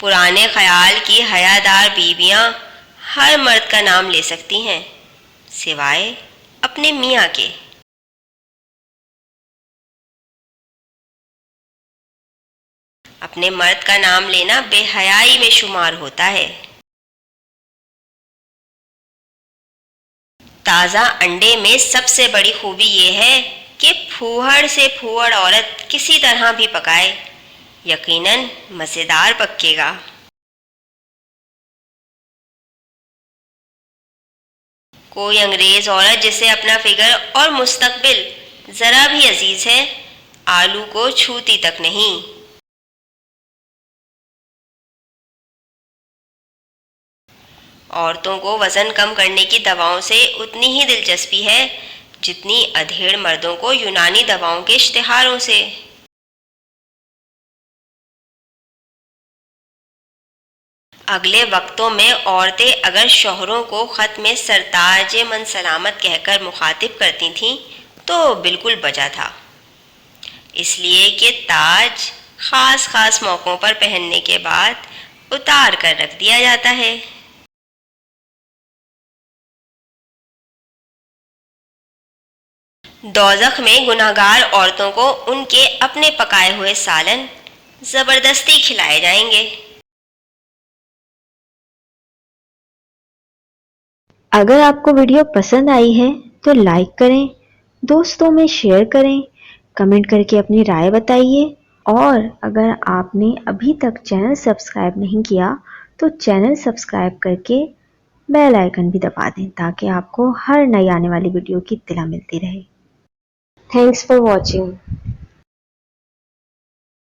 पुराने ख्याल की हयादार बीवियां हर मर्द का नाम ले सकती हैं सिवाय अपने मियाँ के। अपने मर्द का नाम लेना बेहयाई में शुमार होता है। ताज़ा अंडे में सबसे बड़ी खूबी ये है कि फूहड़ से फूहड़ औरत किसी तरह भी पकाए यकीनन मज़ेदार पकेगा। कोई अंग्रेज़ औरत जिसे अपना फिगर और मुस्तकबिल ज़रा भी अजीज़ है, आलू को छूती तक नहीं। औरतों को वज़न कम करने की दवाओं से उतनी ही दिलचस्पी है जितनी अधेड़ मर्दों को यूनानी दवाओं के इश्तिहारों से। अगले वक्तों में औरतें अगर शौहरों को ख़त में सरताज मन सलामत कहकर मुखातिब करती थीं तो बिल्कुल बजा था, इसलिए कि ताज ख़ास ख़ास मौक़ों पर पहनने के बाद उतार कर रख दिया जाता है। दोज़ख में गुनाहगार औरतों को उनके अपने पकाए हुए सालन ज़बरदस्ती खिलाए जाएंगे। अगर आपको वीडियो पसंद आई है तो लाइक करें, दोस्तों में शेयर करें, कमेंट करके अपनी राय बताइए और अगर आपने अभी तक चैनल सब्सक्राइब नहीं किया तो चैनल सब्सक्राइब करके बेल आइकन भी दबा दें ताकि आपको हर नई आने वाली वीडियो की इत्तला मिलती रहे। Thanks for watching.